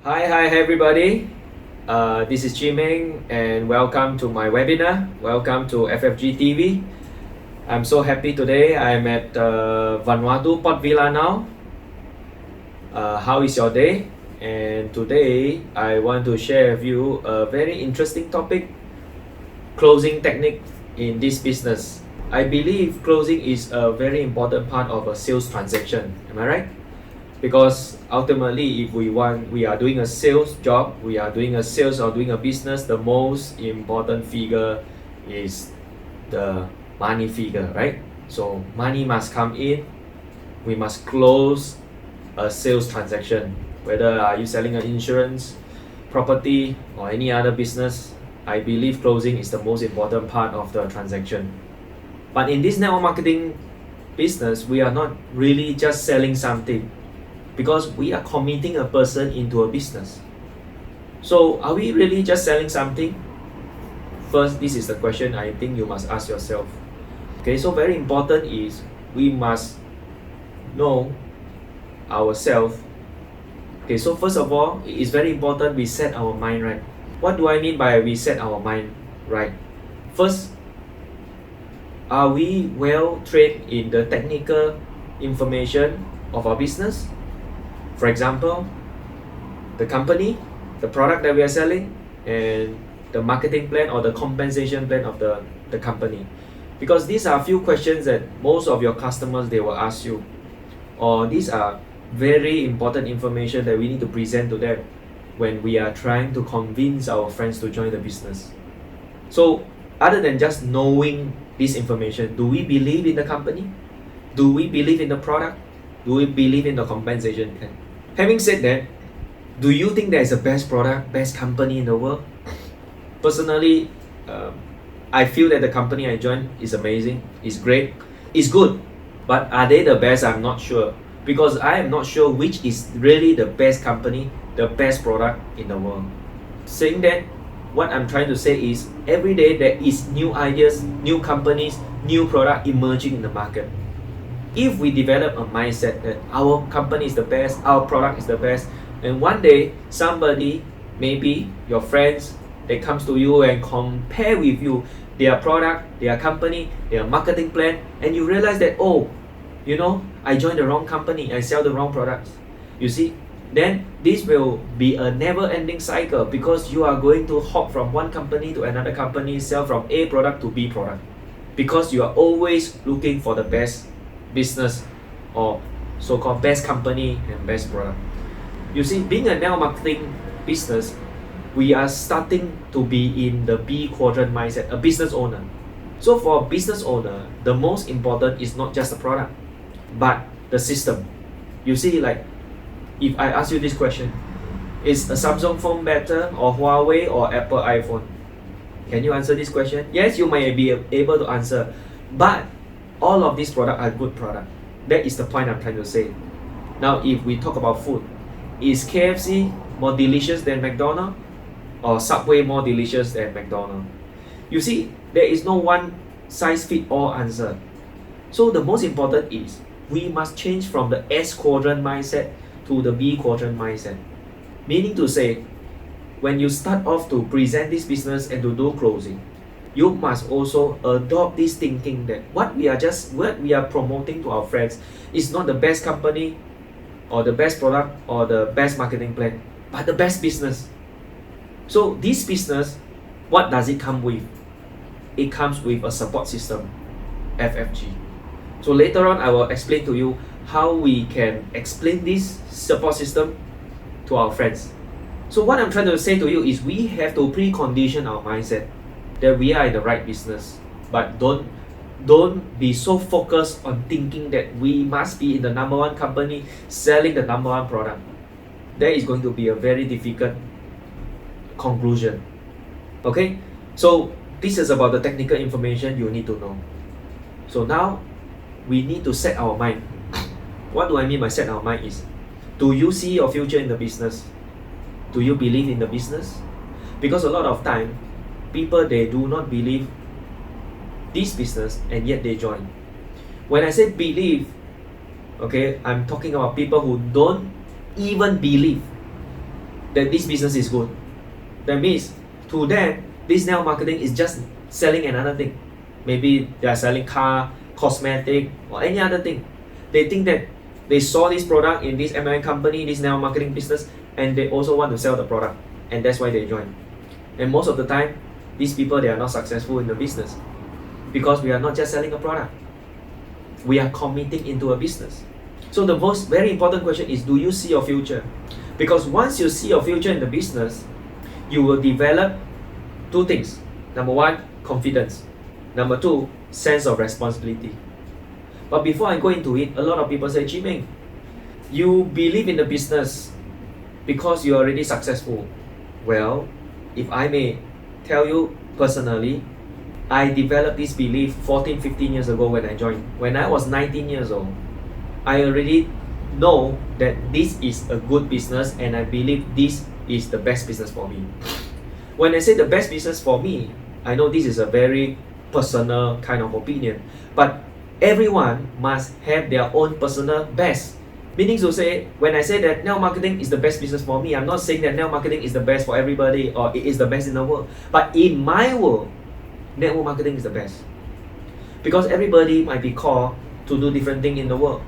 Hi everybody. This is Meng and welcome to my webinar. Welcome to FFG TV. I'm so happy today. I'm at Vanuatu Port Villa now. How is your day? And today I want to share with you a very interesting topic, closing technique in this business. I believe closing is a very important part of a sales transaction. Am I right? Because ultimately, if we are doing a sales job, we are doing a sales or doing a business, the most important figure is the money figure, right? So money must come in, we must close a sales transaction. Whether are you selling an insurance, property, or any other business, I believe closing is the most important part of the transaction. But in this network marketing business, we are not really just selling something, because we are committing a person into a business. So are we really just selling something? First, this is the question I think you must ask yourself. Okay, so very important is we must know ourselves. Okay, so first of all, it is very important we set our mind right. What do I mean by we set our mind right? First, are we well trained in the technical information of our business? For example, the company, the product that we are selling, and the marketing plan or the compensation plan of the company. Because these are a few questions that most of your customers, they will ask you. Or these are very important information that we need to present to them when we are trying to convince our friends to join the business. So other than just knowing this information, do we believe in the company? Do we believe in the product? Do we believe in the compensation plan? Having said that, do you think there is a best product, best company in the world? Personally, I feel that the company I joined is amazing, is great, is good. But are they the best? I'm not sure. Because I am not sure which is really the best company, the best product in the world. Saying that, what I'm trying to say is every day there is new ideas, new companies, new product emerging in the market. If we develop a mindset that our company is the best, our product is the best, and one day somebody, maybe your friends, they comes to you and compare with you their product, their company, their marketing plan, and you realize that, oh, you know, I joined the wrong company, I sell the wrong products. You see, then this will be a never-ending cycle, because you are going to hop from one company to another company, sell from A product to B product, because you are always looking for the best business or so-called best company and best product. You see, being a network marketing business, we are starting to be in the B quadrant mindset, a business owner. So for a business owner, the most important is not just the product, but the system. You see, like, if I ask you this question, is a Samsung phone better or Huawei or Apple iPhone? Can you answer this question? Yes, you may be able to answer, but all of these products are good products. That is the point I'm trying to say. Now, if we talk about food, is KFC more delicious than McDonald's, or Subway more delicious than McDonald's? You see, there is no one size fit all answer. So the most important is we must change from the S quadrant mindset to the B quadrant mindset. Meaning to say, when you start off to present this business and to do closing, you must also adopt this thinking that what we are promoting to our friends is not the best company or the best product or the best marketing plan, but the best business. So this business, what does it come with? It comes with a support system, FFG. So later on, I will explain to you how we can explain this support system to our friends. So what I'm trying to say to you is we have to precondition our mindset that we are in the right business, but don't be so focused on thinking that we must be in the number one company selling the number one product. That is going to be a very difficult conclusion. Okay, so this is about the technical information you need to know. So now we need to set our mind. What do I mean by set our mind is, do you see your future in the business? Do you believe in the business? Because a lot of time, people, they do not believe this business and yet they join. When I say believe, okay, I'm talking about people who don't even believe that this business is good. That means to them, this network marketing is just selling another thing. Maybe they are selling car, cosmetic, or any other thing. They think that they saw this product in this MLM company, this network marketing business, and they also want to sell the product, and that's why they join. And most of the time, these people, they are not successful in the business because we are not just selling a product. We are committing into a business. So the most very important question is, do you see your future? Because once you see your future in the business, you will develop two things. Number one, confidence. Number two, sense of responsibility. But before I go into it, a lot of people say, Chee Meng, you believe in the business because you're already successful. Well, if I may tell you personally, I developed this belief 14, 15 years ago when I joined. When I was 19 years old, I already know that this is a good business and I believe this is the best business for me. When I say the best business for me, I know this is a very personal kind of opinion, but everyone must have their own personal best. Meaning to say, when I say that network marketing is the best business for me, I'm not saying that network marketing is the best for everybody or it is the best in the world. But in my world, network marketing is the best. Because everybody might be called to do different things in the world.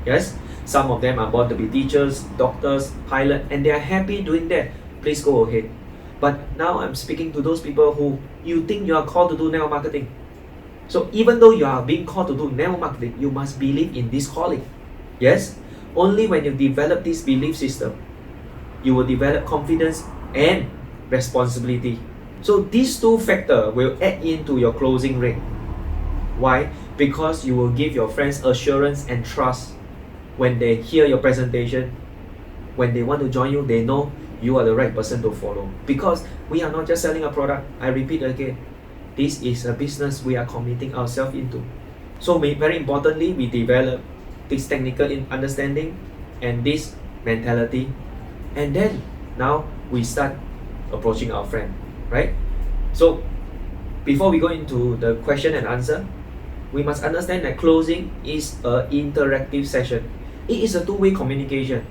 Yes? Some of them are born to be teachers, doctors, pilots, and they are happy doing that. Please go ahead. But now I'm speaking to those people who you think you are called to do network marketing. So even though you are being called to do network marketing, you must believe in this calling. Yes? Only when you develop this belief system, you will develop confidence and responsibility. So these two factors will add into your closing rate. Why? Because you will give your friends assurance and trust when they hear your presentation. When they want to join you, they know you are the right person to follow. Because we are not just selling a product. I repeat again, this is a business we are committing ourselves into. So very importantly, we develop this technical understanding and this mentality, and then now we start approaching our friend, right? So before we go into the question and answer, we must understand that closing is an interactive session. It is a two-way communication.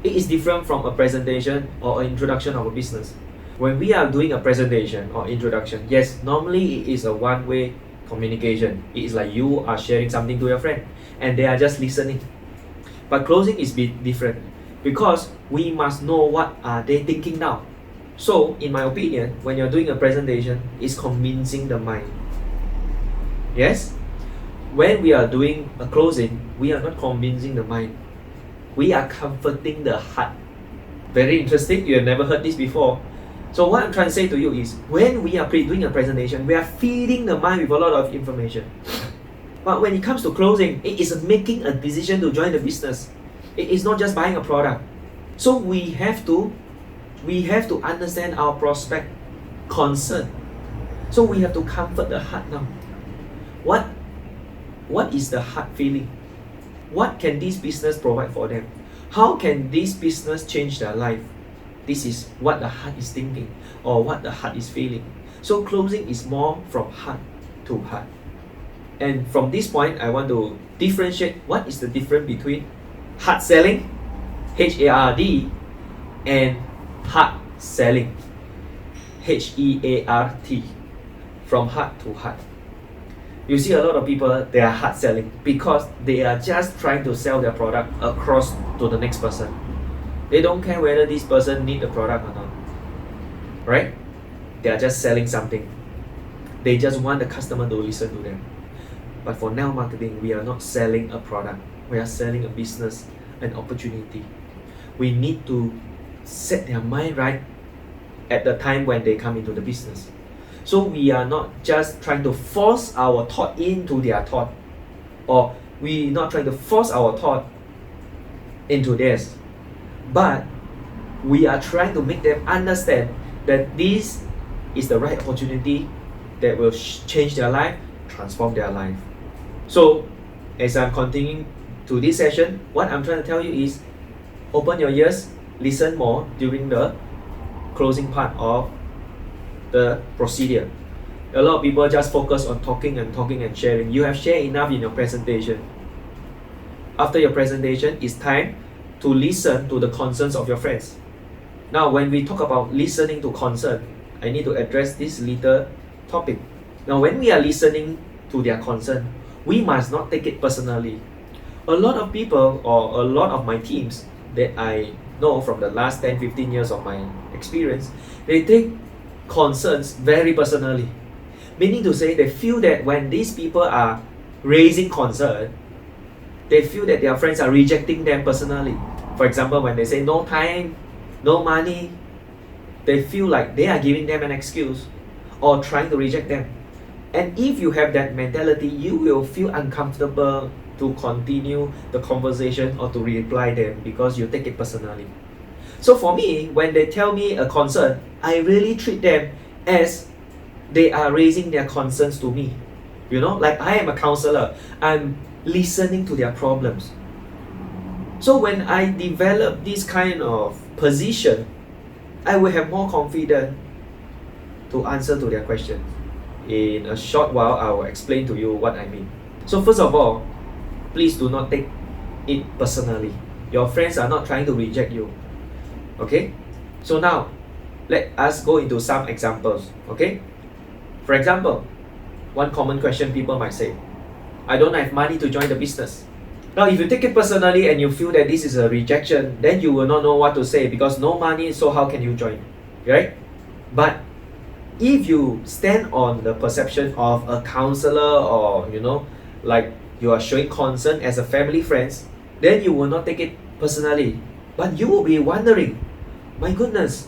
It is different from a presentation or an introduction of a business. When we are doing a presentation or introduction, yes, normally it is a one-way communication. It is like you are sharing something to your friend and they are just listening. But closing is different because we must know what are they thinking now. So in my opinion, when you're doing a presentation, it's convincing the mind. Yes? When we are doing a closing, we are not convincing the mind. We are comforting the heart. Very interesting, you have never heard this before. So what I'm trying to say to you is, when we are doing a presentation, we are feeding the mind with a lot of information. But when it comes to closing, it is making a decision to join the business. It is not just buying a product. So we have to understand our prospect concern. So we have to comfort the heart now. What is the heart feeling? What can this business provide for them? How can this business change their life? This is what the heart is thinking or what the heart is feeling. So closing is more from heart to heart. And from this point, I want to differentiate what is the difference between hard selling, H-A-R-D, and heart selling, H-E-A-R-T, from heart to heart. You see a lot of people, they are hard selling because they are just trying to sell their product across to the next person. They don't care whether this person needs the product or not, right? They are just selling something. They just want the customer to listen to them. But for network marketing, we are not selling a product. We are selling a business, an opportunity. We need to set their mind right at the time when they come into the business. So we are not just trying to force our thought into their thought, or we not trying to force our thought into theirs, but we are trying to make them understand that this is the right opportunity that will change their life, transform their life. So as I'm continuing to this session, what I'm trying to tell you is, open your ears, listen more during the closing part of the procedure. A lot of people just focus on talking and sharing. You have shared enough in your presentation. After your presentation, it's time to listen to the concerns of your friends. Now, when we talk about listening to concern, I need to address this little topic. Now, when we are listening to their concern, we must not take it personally. A lot of people or a lot of my teams that I know from the last 10-15 years of my experience, they take concerns very personally. Meaning to say, they feel that when these people are raising concern, they feel that their friends are rejecting them personally. For example, when they say no time, no money, they feel like they are giving them an excuse or trying to reject them. And if you have that mentality, you will feel uncomfortable to continue the conversation or to reply them because you take it personally. So for me, when they tell me a concern, I really treat them as they are raising their concerns to me. You know, like I am a counselor, I'm listening to their problems. So when I develop this kind of position, I will have more confidence to answer to their questions. In a short while, I will explain to you what I mean. So first of all, please do not take it personally. Your friends are not trying to reject you. Okay? So now, let us go into some examples. Okay? For example, one common question people might say, I don't have money to join the business. Now, if you take it personally and you feel that this is a rejection, then you will not know what to say because no money, so how can you join? Right? But if you stand on the perception of a counselor or, like you are showing concern as a family friends, then you will not take it personally. But you will be wondering, my goodness,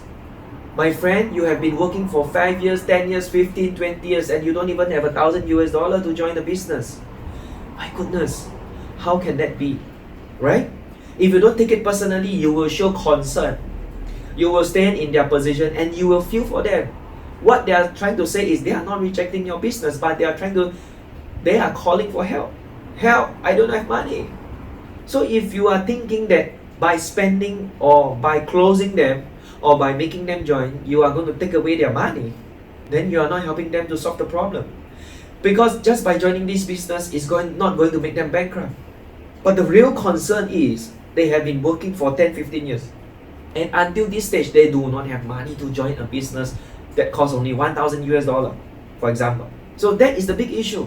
my friend, you have been working for 5 years, 10 years, 15, 20 years, and you don't even have $1,000 to join the business. My goodness, how can that be? Right? If you don't take it personally, you will show concern. You will stand in their position and you will feel for them. What they are trying to say is they are not rejecting your business, but they are calling for help. Help, I don't have money. So if you are thinking that by spending or by closing them or by making them join, you are going to take away their money, then you are not helping them to solve the problem. Because just by joining this business is not going to make them bankrupt. But the real concern is they have been working for 10-15 years. And until this stage, they do not have money to join a business that costs only $1,000, for example. So that is the big issue.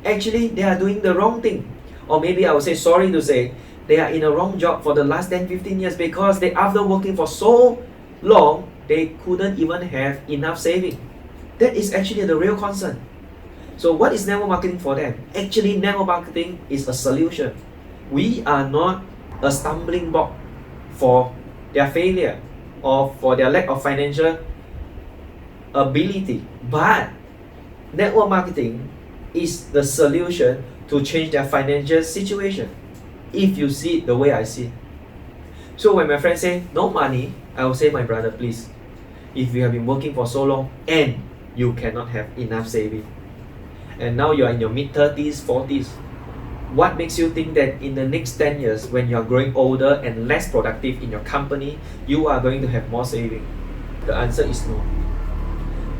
Actually, they are doing the wrong thing. Or maybe I would say, sorry to say, they are in a wrong job for the last 10-15 years because after working for so long, they couldn't even have enough saving. That is actually the real concern. So what is network marketing for them? Actually, network marketing is a solution. We are not a stumbling block for their failure or for their lack of financial ability. But network marketing is the solution to change their financial situation. If you see it the way I see it. So when my friends say no money, I will say, my brother, please, if you have been working for so long and you cannot have enough saving, and now you are in your mid-30s, 40s, what makes you think that in the next 10 years, when you are growing older and less productive in your company, you are going to have more saving? The answer is no.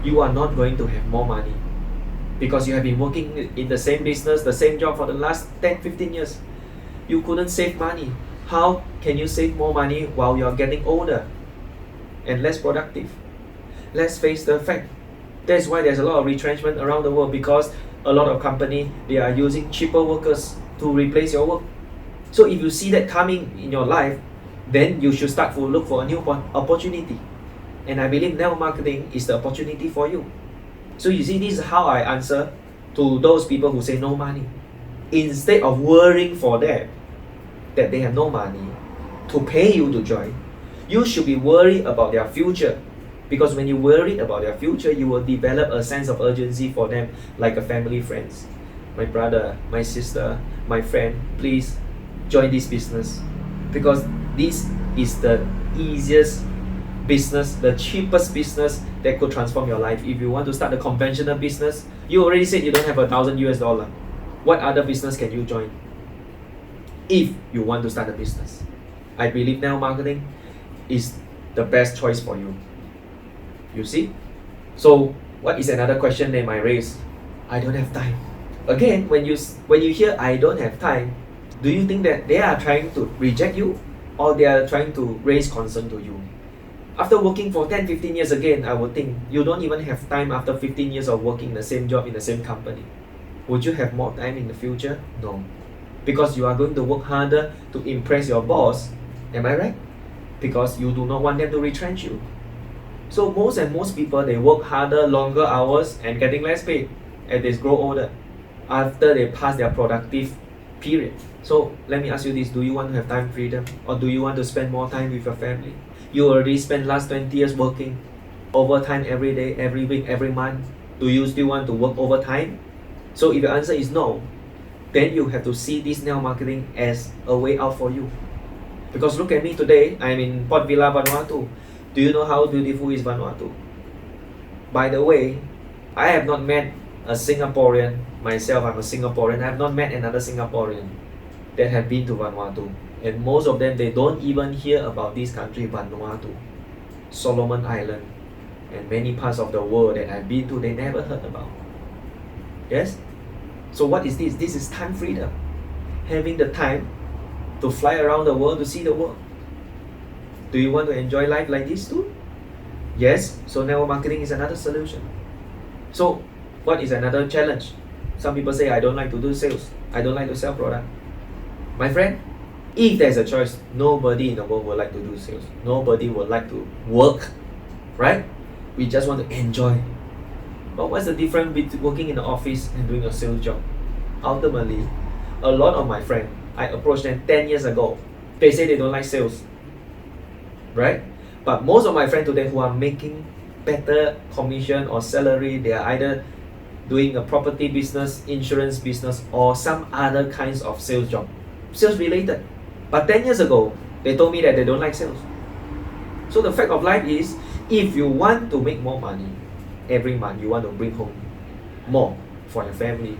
You are not going to have more money because you have been working in the same business, the same job for the last 10-15 years. You couldn't save money. How can you save more money while you are getting older and less productive? Let's face the fact. That's why there's a lot of retrenchment around the world, because a lot of companies, they are using cheaper workers to replace your work. So if you see that coming in your life, then you should start to look for a new opportunity. And I believe network marketing is the opportunity for you. So you see, this is how I answer to those people who say no money. Instead of worrying for them that they have no money to pay you to join, you should be worried about their future. Because when you worry about their future, you will develop a sense of urgency for them, like a family friends. My brother, my sister, my friend, please join this business. Because this is the easiest business, the cheapest business that could transform your life. If you want to start a conventional business, you already said you don't have $1,000. What other business can you join if you want to start a business? I believe network marketing is the best choice for you. You see? So what is another question they might raise? I don't have time. Again, when you hear I don't have time, do you think that they are trying to reject you or they are trying to raise concern to you? After working for 10, 15 years again, I would think you don't even have time after 15 years of working the same job in the same company. Would you have more time in the future? No. Because you are going to work harder to impress your boss. Am I right? Because you do not want them to retrench you. So most people, they work harder, longer hours and getting less paid as they grow older after they pass their productive period. So let me ask you this, do you want to have time freedom, or do you want to spend more time with your family? You already spent last 20 years working overtime every day, every week, every month. Do you still want to work overtime? So if your answer is no, then you have to see this network marketing as a way out for you. Because look at me today, I'm in Port Vila, Vanuatu. Do you know how beautiful is Vanuatu? By the way, I have not met a Singaporean, myself I'm a Singaporean, I have not met another Singaporean that have been to Vanuatu. And most of them, they don't even hear about this country, Vanuatu, Solomon Island, and many parts of the world that I've been to, they never heard about. Yes? So what is this? This is time freedom. Having the time to fly around the world to see the world. Do you want to enjoy life like this too? Yes, so network marketing is another solution. So what is another challenge? Some people say, I don't like to do sales. I don't like to sell product. My friend, if there's a choice, nobody in the world would like to do sales. Nobody would like to work, right? We just want to enjoy. But what's the difference between working in the office and doing a sales job? Ultimately, a lot of my friends, I approached them 10 years ago. They say they don't like sales, right? But most of my friends today who are making better commission or salary, they are either doing a property business, insurance business, or some other kinds of sales job, sales related. But 10 years ago, they told me that they don't like sales. So the fact of life is, if you want to make more money every month, you want to bring home more for your family,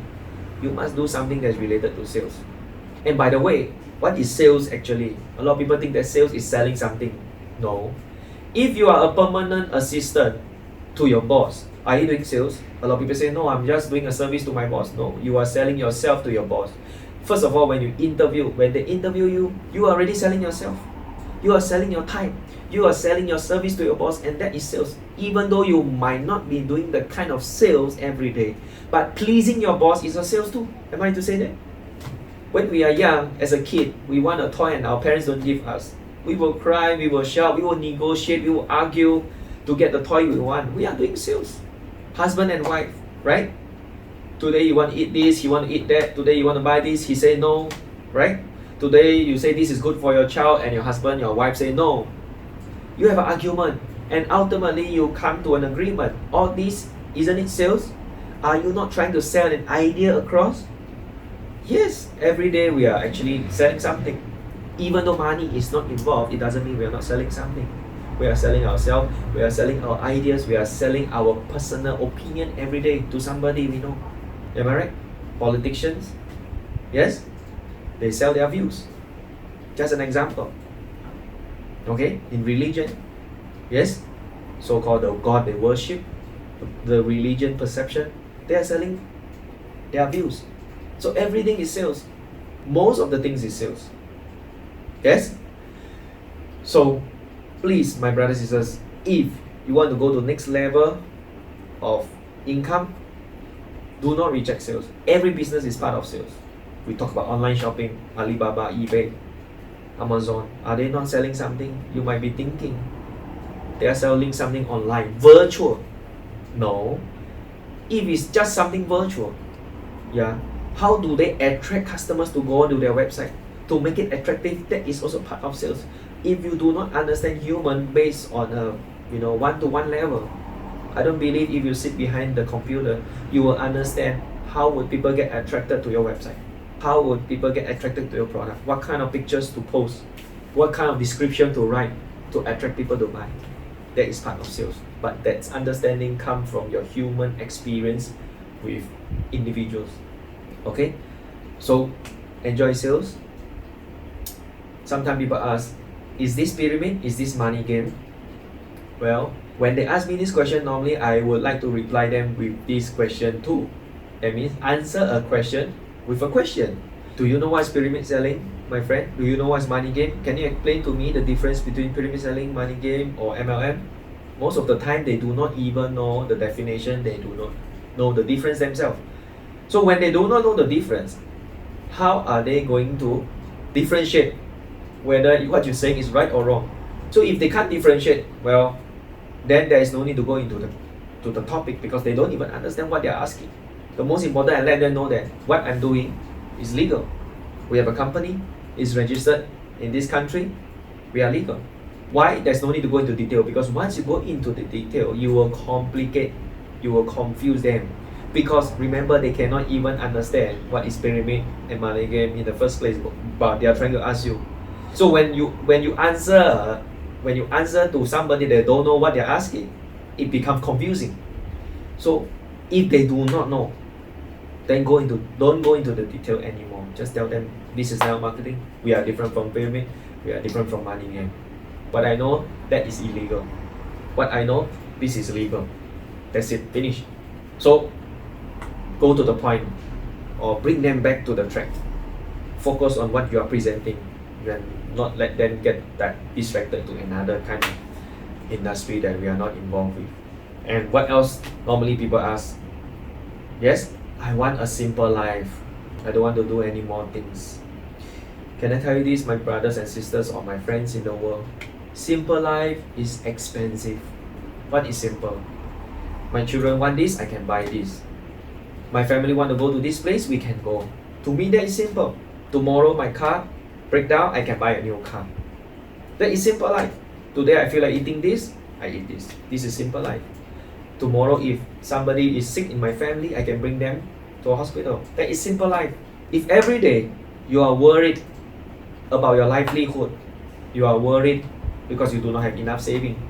you must do something that's related to sales. And by the way, what is sales actually? A lot of people think that sales is selling something. No. If you are a permanent assistant to your boss, are you doing sales? A lot of people say, no, I'm just doing a service to my boss. No, you are selling yourself to your boss. First of all, when you interview, when they interview you, you are already selling yourself. You are selling your time. You are selling your service to your boss, and that is sales. Even though you might not be doing the kind of sales every day, but pleasing your boss is a sales too. Am I to say that? When we are young, as a kid, we want a toy and our parents don't give us. We will cry, we will shout, we will negotiate, we will argue to get the toy we want. We are doing sales. Husband and wife, right? Today you want to eat this, he want to eat that. Today you want to buy this, he say no, right? Today you say this is good for your child, and your husband, your wife say no. You have an argument, and ultimately you come to an agreement. All this, isn't it sales? Are you not trying to sell an idea across? Yes, every day we are actually selling something. Even though money is not involved, it doesn't mean we are not selling something. We are selling ourselves, we are selling our ideas, we are selling our personal opinion every day to somebody we know. Am I right? Politicians, yes, they sell their views. Just an example. Okay, in religion, yes, so-called the God they worship, the religion perception, they are selling their views. So everything is sales. Most of the things is sales. Yes? So please, my brothers and sisters, if you want to go to the next level of income, do not reject sales. Every business is part of sales. We talk about online shopping, Alibaba, eBay, Amazon. Are they not selling something? You might be thinking they are selling something online, virtual. No. If it's just something virtual, yeah, how do they attract customers to go onto their website? To make it attractive, that is also part of sales. If you do not understand human based on a one-to-one level, I don't believe if you sit behind the computer, you will understand how would people get attracted to your website. How would people get attracted to your product? What kind of pictures to post? What kind of description to write to attract people to buy? That is part of sales. But that understanding comes from your human experience with individuals. Okay? So, enjoy sales. Sometimes people ask, is this pyramid? Is this money game? Well, when they ask me this question, normally I would like to reply them with this question too. That means answer a question with a question. Do you know what is pyramid selling, my friend? Do you know what is money game? Can you explain to me the difference between pyramid selling, money game, or MLM? Most of the time, they do not even know the definition. They do not know the difference themselves. So when they do not know the difference, how are they going to differentiate whether what you're saying is right or wrong? So if they can't differentiate, well, then there is no need to go into the topic, because they don't even understand what they're asking. The most important, I let them know that what I'm doing is legal. We have a company, is registered in this country, we are legal. Why? There's no need to go into detail, because once you go into the detail, you will complicate, you will confuse them. Because remember, they cannot even understand what is pyramid and money game in the first place, but they are trying to ask you. So when you answer to somebody that don't know what they're asking, it becomes confusing. So if they do not know, then don't go into the detail anymore. Just tell them this is network marketing. We are different from pyramid. We are different from money game. What I know, that is illegal. What I know, this is legal. That's it. Finish. So go to the point, or bring them back to the track. Focus on what you are presenting, and not let them get that distracted to another kind of industry that we are not involved with. And what else normally people ask? Yes, I want a simple life. I don't want to do any more things. Can I tell you this, my brothers and sisters, or my friends in the world? Simple life is expensive. What is simple? My children want this, I can buy this. My family want to go to this place, we can go. To me, that is simple. Tomorrow my car break down, I can buy a new car. That is simple life. Today I feel like eating this, I eat this. This is simple life. Tomorrow if somebody is sick in my family, I can bring them to a hospital. That is simple life. If every day you are worried about your livelihood, you are worried because you do not have enough saving,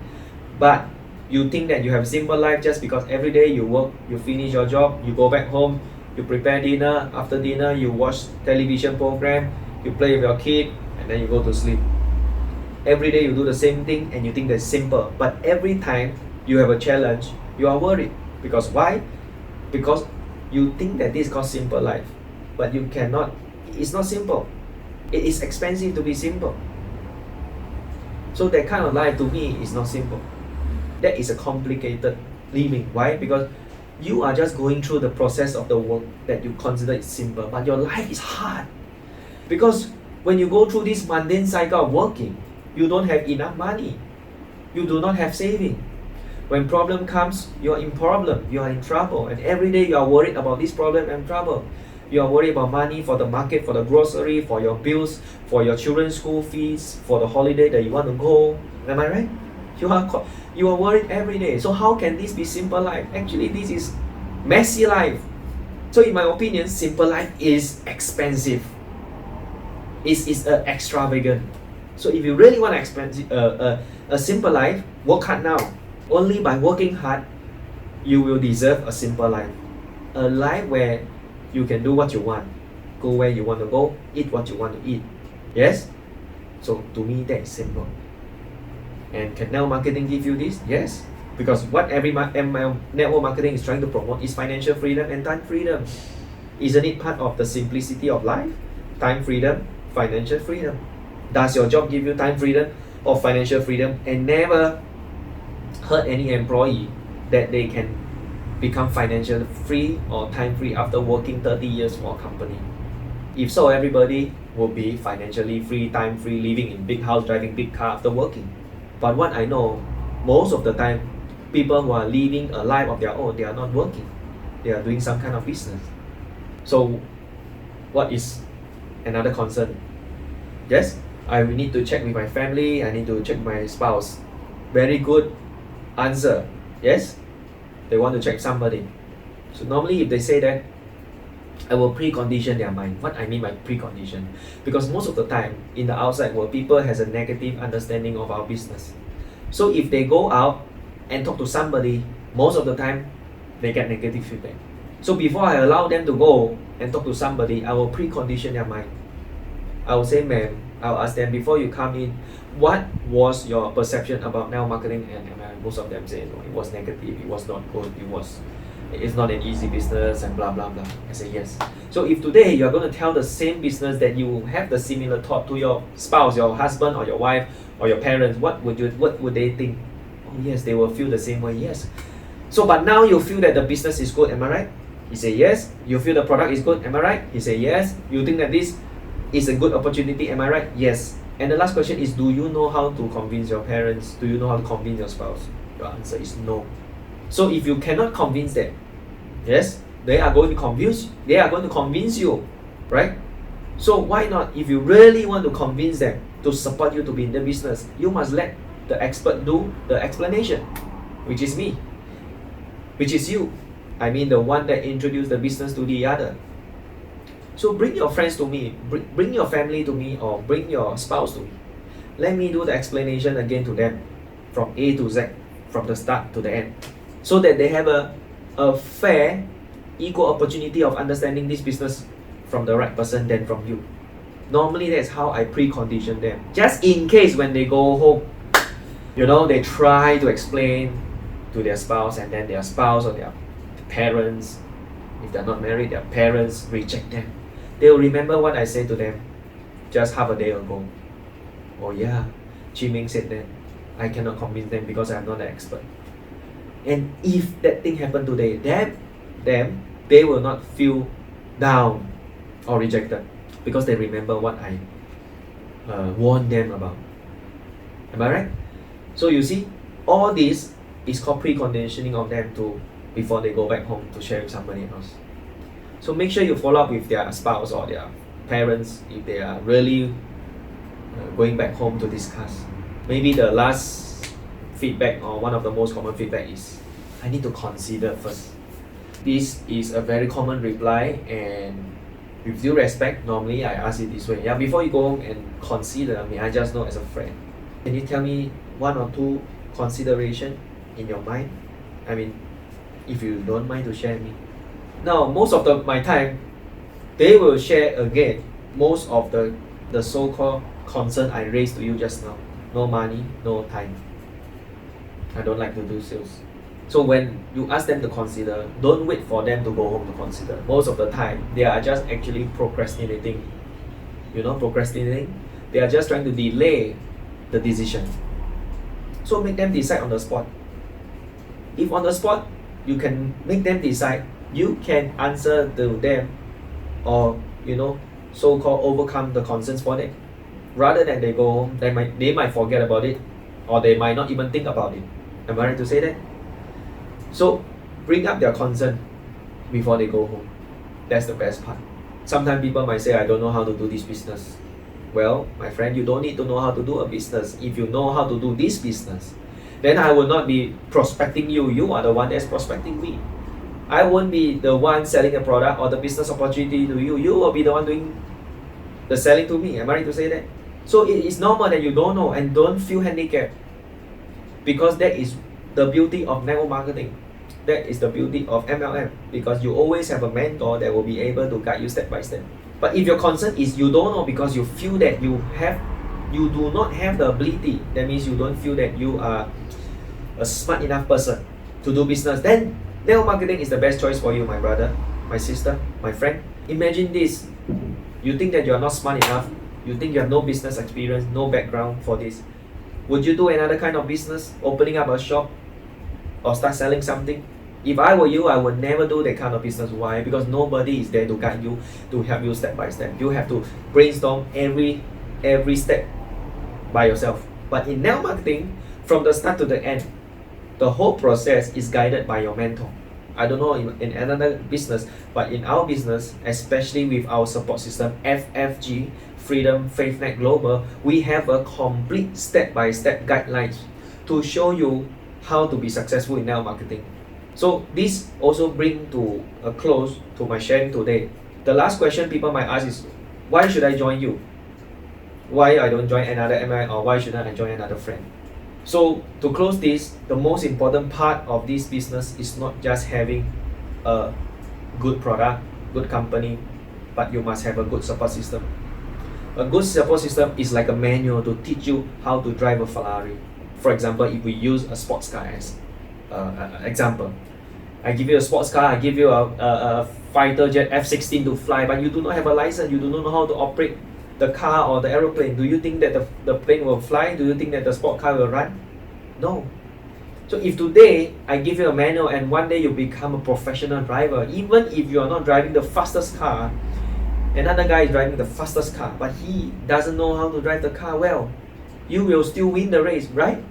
but you think that you have simple life just because every day you work, you finish your job, you go back home, you prepare dinner, after dinner you watch television program, you play with your kid, and then you go to sleep. Every day you do the same thing and you think that's simple, but every time you have a challenge, you are worried. Because why? Because you think that this is called simple life, but you cannot. It's not simple. It is expensive to be simple. So that kind of life to me is not simple. That is a complicated living. Why? Because you are just going through the process of the work that you consider is simple, but your life is hard. Because when you go through this mundane cycle of working, you don't have enough money. You do not have saving. When problem comes, you are in problem, you are in trouble, and every day you are worried about this problem and trouble. You are worried about money for the market, for the grocery, for your bills, for your children's school fees, for the holiday that you want to go. Am I right? You are worried every day. So how can this be simple life? Actually, this is messy life. So in my opinion, simple life is expensive. It's extravagant. So if you really want a simple life, work hard now. Only by working hard, you will deserve a simple life. A life where you can do what you want, go where you want to go, eat what you want to eat. Yes? So to me, that is simple. And can network marketing give you this? Yes. Because what every network marketing is trying to promote is financial freedom and time freedom. Isn't it part of the simplicity of life? Time freedom, financial freedom. Does your job give you time freedom or financial freedom, and never hurt any employee that they can become financially free or time free after working 30 years for a company? If so, everybody will be financially free, time free, living in big house, driving big car after working. But what I know, most of the time, people who are living a life of their own, they are not working. They are doing some kind of business. So what is another concern? Yes, I will need to check with my family, I need to check my spouse. Very good answer. Yes, they want to check somebody. So normally if they say that, I will precondition their mind. What I mean by precondition? Because most of the time in the outside world, people has a negative understanding of our business. So if they go out and talk to somebody, most of the time they get negative feedback. So before I allow them to go and talk to somebody, I will precondition their mind. I will say, ma'am, I'll ask them, before you come in, what was your perception about network marketing? And most of them say, no, it was negative, it was not good, it was it's not an easy business and blah blah blah. I say yes. So if today you are going to tell the same business that you have the similar thought to your spouse, your husband or your wife or your parents, what would they think? Oh yes, they will feel the same way. Yes. So but now you feel that the business is good, am I right? He say yes. You feel the product is good, am I right? He say yes. You think that this is a good opportunity, am I right? Yes. And the last question is, do you know how to convince your parents? Do you know how to convince your spouse? Your answer is no. So if you cannot convince them, yes, they are going to convince you, right? So why not, if you really want to convince them to support you to be in the business, you must let the expert do the explanation, which is me, which is you. I mean the one that introduced the business to the other. So bring your friends to me, bring your family to me, or bring your spouse to me. Let me do the explanation again to them from A to Z, from the start to the end, so that they have a fair, equal opportunity of understanding this business from the right person than from you. Normally that's how I precondition them. Just in case when they go home, they try to explain to their spouse, and then their spouse or their parents, if they're not married, their parents reject them. They'll remember what I said to them just half a day ago. Oh yeah, Chee Meng said that. I cannot convince them because I'm not an expert. And if that thing happened today, them, they will not feel down or rejected because they remember what I warned them about. Am I right? So you see, all this is called preconditioning of them before they go back home to share with somebody else. So make sure you follow up with their spouse or their parents if they are really going back home to discuss. Maybe the last feedback, or one of the most common feedback, is I need to consider first. This is a very common reply, and with due respect, normally I ask it this way. Yeah, before you go home and consider, may I just know as a friend, can you tell me one or two consideration in your mind? I mean, if you don't mind to share me. Now, most of my time, they will share again most of the so-called concern I raised to you just now. No money, no time. I don't like to do sales. So when you ask them to consider, don't wait for them to go home to consider. Most of the time, they are just actually procrastinating. Procrastinating? They are just trying to delay the decision. So make them decide on the spot. If on the spot, you can make them decide, you can answer to them, or so-called overcome the concerns for them. Rather than they go home, they might forget about it, or they might not even think about it. Am I right to say that? So bring up their concern before they go home. That's the best part. Sometimes people might say, I don't know how to do this business. Well, my friend, you don't need to know how to do a business. If you know how to do this business, then I will not be prospecting you. You are the one that's prospecting me. I won't be the one selling a product or the business opportunity to you. You will be the one doing the selling to me. Am I right to say that? So it is normal that you don't know, and don't feel handicapped, because that is the beauty of network marketing. That is the beauty of MLM, because you always have a mentor that will be able to guide you step by step. But if your concern is you don't know because you feel that you do not have the ability, that means you don't feel that you are a smart enough person to do business, then network marketing is the best choice for you, my brother, my sister, my friend. Imagine this. You think that you are not smart enough. You think you have no business experience, no background for this. Would you do another kind of business, opening up a shop or start selling something? If I were you, I would never do that kind of business. Why? Because nobody is there to guide you, to help you step by step. You have to brainstorm every step by yourself. But in network marketing, from the start to the end, the whole process is guided by your mentor. I don't know in another business, but in our business, especially with our support system, FFG, Freedom Faith Net Global, we have a complete step-by-step guidelines to show you how to be successful in network marketing. So this also brings to a close to my sharing today. The last question people might ask is, why should I join you? Why I don't join another MI, or why shouldn't I join another friend? So to close this, the most important part of this business is not just having a good product, good company, but you must have a good support system. A good support system is like a manual to teach you how to drive a Ferrari. For example, if we use a sports car as an example, I give you a sports car, I give you a fighter jet F-16 to fly, but you do not have a license, you do not know how to operate the car or the aeroplane. Do you think that the plane will fly? Do you think that the sport car will run? No. So if today I give you a manual and one day you become a professional driver, even if you are not driving the fastest car, another guy is driving the fastest car, but he doesn't know how to drive the car well, you will still win the race, right?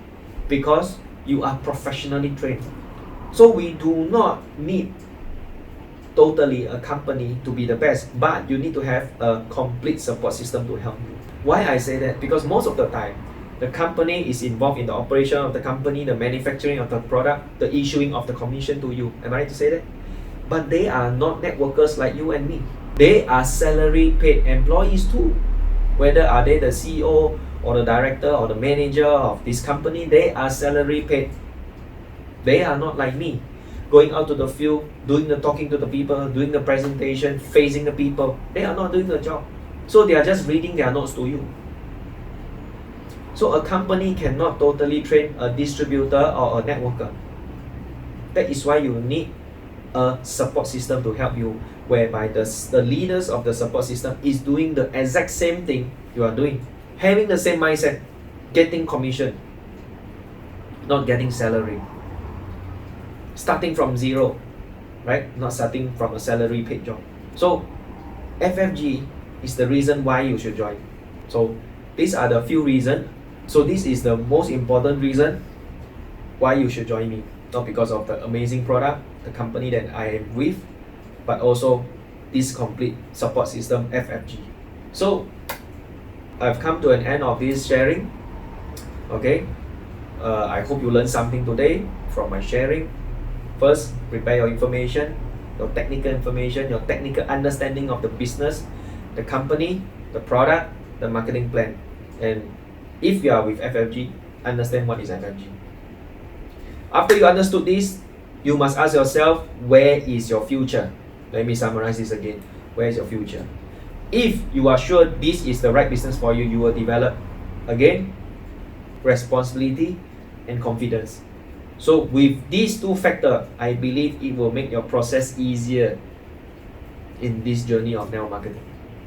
Because you are professionally trained. So we do not need totally a company to be the best, but you need to have a complete support system to help you. Why I say that? Because most of the time, the company is involved in the operation of the company, the manufacturing of the product, the issuing of the commission to you. Am I right to say that? But they are not networkers like you and me. They are salary paid employees too. Whether are they the CEO or the director or the manager of this company, they are salary paid. They are not like me, going out to the field, doing the talking to the people, doing the presentation, facing the people. They are not doing the job. So they are just reading their notes to you. So a company cannot totally train a distributor or a networker. That is why you need a support system to help you, whereby the leaders of the support system is doing the exact same thing you are doing, having the same mindset, getting commission, not getting salary, starting from zero, right? Not starting from a salary paid job. So FFG is the reason why you should join. So these are the few reasons. So this is the most important reason why you should join me. Not because of the amazing product, the company that I am with, but also this complete support system, FFG. So I've come to an end of this sharing. Okay, I hope you learned something today from my sharing. First, prepare your information, your technical information, your technical understanding of the business, the company, the product, the marketing plan. And if you are with FFG, understand what is FFG. After you understood this, you must ask yourself, where is your future? Let me summarize this again. Where is your future? If you are sure this is the right business for you, you will develop, again, responsibility and confidence. So with these two factors, I believe it will make your process easier in this journey of network marketing.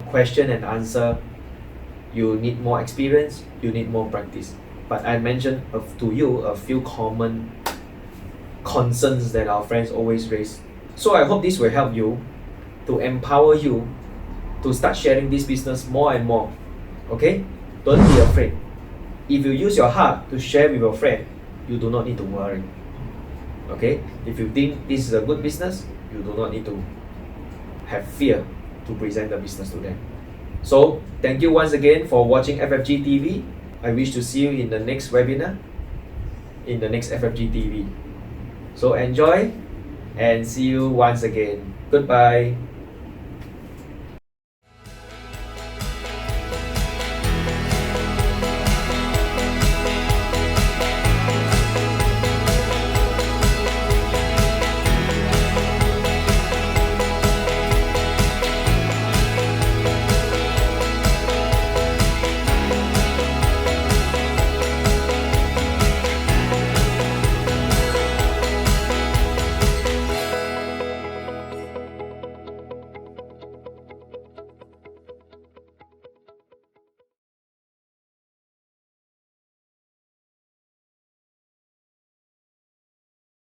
Question and answer, you need more experience, you need more practice. But I mentioned to you a few common concerns that our friends always raise. So I hope this will help you to empower you to start sharing this business more and more. Okay? Don't be afraid. If you use your heart to share with your friend, you do not need to worry. Okay? If you think this is a good business, you do not need to have fear to present the business to them. So, thank you once again for watching FFG TV. I wish to see you in the next webinar, in the next FFG TV. So enjoy and see you once again. Goodbye.